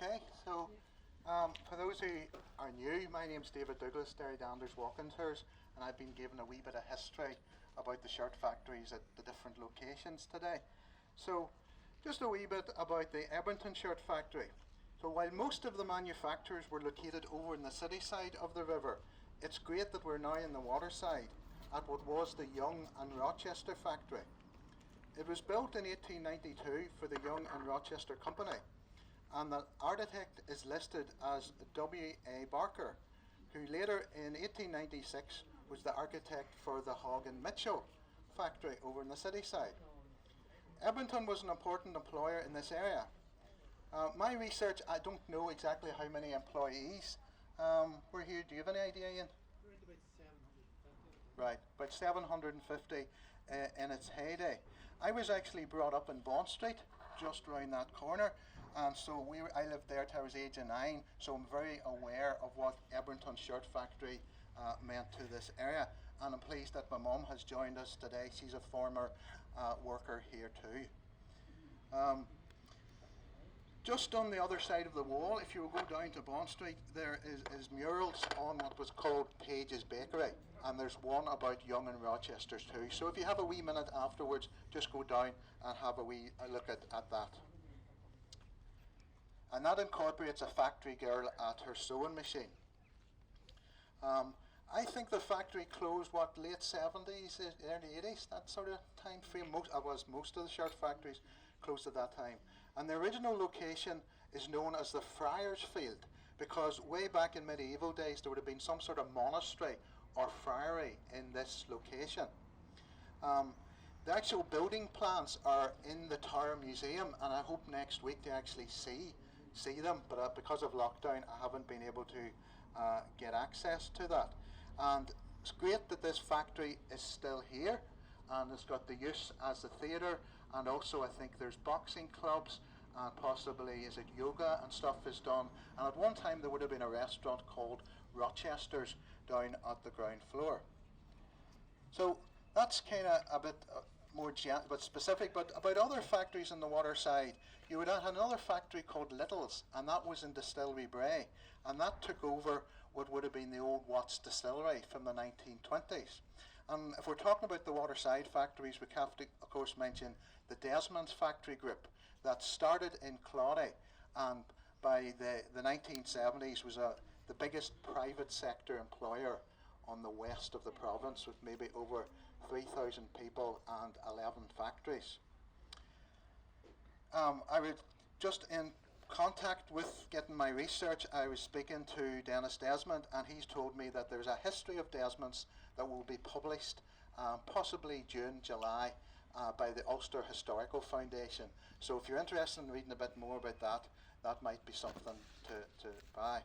Okay, so for those who are new, my name's David Douglas, Derry Danders Walking Tours, and I've been given a wee bit of history about the shirt factories at the different locations today. So, just a wee bit about the Ebrington Shirt Factory. So while most of the manufacturers were located over in the city side of the river, it's great that we're now in the waterside at what was the Young and Rochester factory. It was built in 1892 for the Young and Rochester Company, and the architect is listed as W.A. Barker, who later in 1896 was the architect for the Hogg and Mitchell factory over in the city side. Edmonton was an important employer in this area. My research, I don't know exactly how many employees were here. Do you have any idea, Ian? Right, about 750 in its heyday. I was actually brought up in Bond Street, just round that corner, and so I lived there till I was age of 9, so I'm very aware of what Ebrington Shirt Factory meant to this area, and I'm pleased that my mum has joined us today. She's a former worker here too. Just on the other side of the wall, if you go down to Bond Street, there is murals on what was called Page's Bakery, and there's one about Young and Rochester's too. So if you have a wee minute afterwards, just go down and have a wee look at that. And that incorporates a factory girl at her sewing machine. I think the factory closed, late 70s, early 80s, that sort of time frame. Most of the shirt factories closed at that time. And the original location is known as the Friars Field, because way back in medieval days there would have been some sort of monastery or friary in this location. The actual building plans are in the Tower Museum, and I hope next week to actually see them, but because of lockdown I haven't been able to get access to that. And it's great that this factory is still here, and it's got the use as a theatre, and also I think there's boxing clubs, and possibly is it yoga and stuff is done. And at one time there would have been a restaurant called Rochester's down at the ground floor. So that's kind of a bit more specific. But about other factories in the waterside, you would have another factory called Little's, and that was in Distillery Bray, and that took over what would have been the old Watts distillery from the 1920s. And if we're talking about the waterside factories, we have to, of course, mention the Desmond's factory group that started in Claudy, and by the 1970s was the biggest private sector employer on the west of the province, with maybe over 3,000 people and 11 factories. I was just in contact with getting my research. I was speaking to Dennis Desmond, and he's told me that there's a history of Desmond's that will be published possibly June, July, by the Ulster Historical Foundation. So if you're interested in reading a bit more about that, that might be something to buy.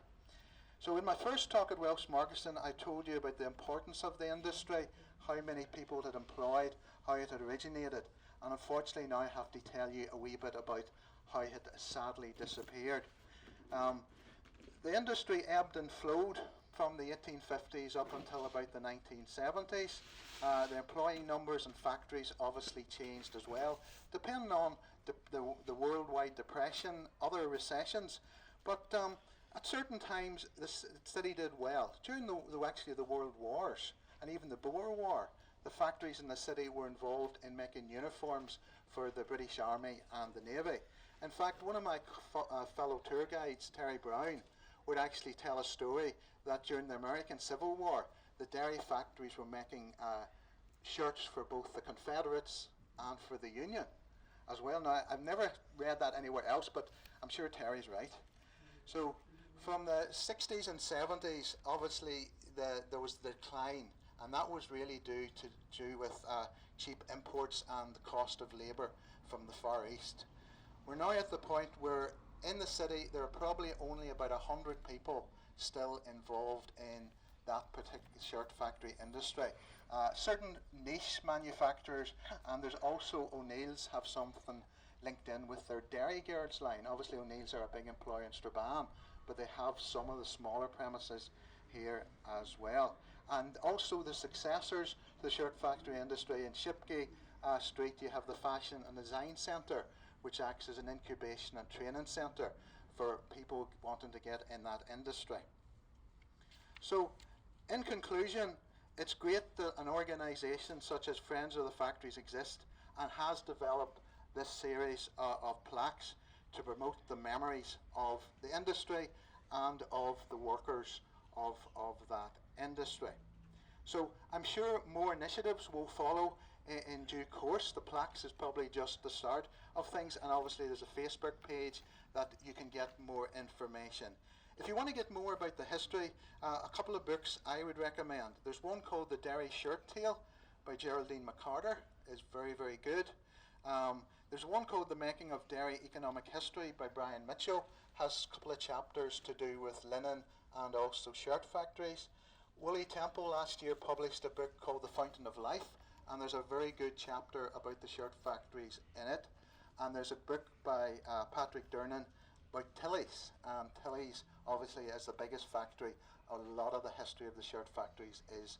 So in my first talk at Welsh Markeston, I told you about the importance of the industry, how many people it had employed, how it had originated, and unfortunately now I have to tell you a wee bit about how it had sadly disappeared. The industry ebbed and flowed from the 1850s up until about the 1970s. The employee numbers in factories obviously changed as well, depending on the worldwide depression, other recessions. But at certain times the city did well. During the World Wars and even the Boer War, the factories in the city were involved in making uniforms for the British Army and the Navy. In fact, one of my fellow tour guides, Terry Brown, would actually tell a story that during the American Civil War, the dairy factories were making shirts for both the Confederates and for the Union as well. Now, I've never read that anywhere else, but I'm sure Terry's right. So from the 60s and 70s, obviously there was the decline, and that was really due with cheap imports and the cost of labour from the Far East. We're now at the point where in the city there are probably only about 100 people still involved in that particular shirt factory industry. Certain niche manufacturers, and there's also O'Neill's have something linked in with their Dairy Girls line. Obviously O'Neill's are a big employer in Strabane, but they have some of the smaller premises here as well. And also the successors to the shirt factory industry in Shipkey Street, you have the Fashion and Design Centre, which acts as an incubation and training centre for people wanting to get in that industry. So, in conclusion, it's great that an organisation such as Friends of the Factories exists and has developed this series of plaques to promote the memories of the industry and of the workers of that industry. So I'm sure more initiatives will follow in due course. The plaques is probably just the start of things, and obviously there's a Facebook page that you can get more information. If you want to get more about the history, a couple of books I would recommend. There's one called The Derry Shirt Tale by Geraldine McCarter. It's very, very good. There's one called The Making of Derry Economic History by Brian Mitchell. Has a couple of chapters to do with linen and also shirt factories. Woolley Temple last year published a book called The Fountain of Life, and there's a very good chapter about the shirt factories in it. And there's a book by Patrick Dernan about Tilly's, and Tilly's obviously is the biggest factory. A lot of the history of the shirt factories is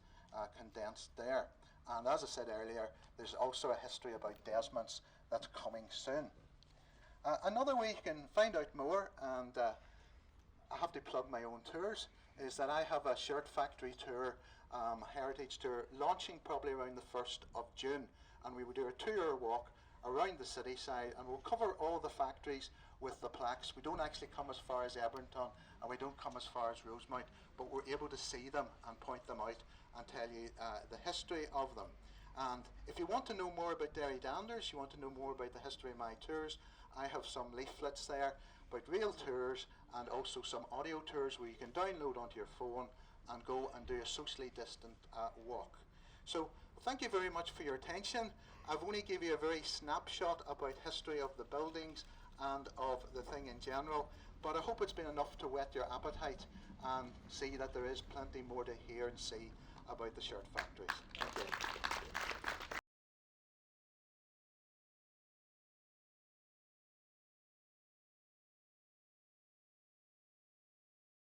condensed there. And as I said earlier, there's also a history about Desmond's that's coming soon. Another way you can find out more, and I have to plug my own tours, is that I have a shirt factory tour, heritage tour, launching probably around the 1st of June. And we will do a 2-hour walk around the city side, and we'll cover all the factories with the plaques. We don't actually come as far as Ebrington, and we don't come as far as Rosemount, but we're able to see them and point them out and tell you the history of them. And if you want to know more about Derry Danders, you want to know more about the history of my tours, I have some leaflets there about real tours and also some audio tours where you can download onto your phone and go and do a socially distant walk. So thank you very much for your attention. I've only given you a very snapshot about history of the buildings and of the thing in general, but I hope it's been enough to whet your appetite and see that there is plenty more to hear and see about the shirt factories. Thank you.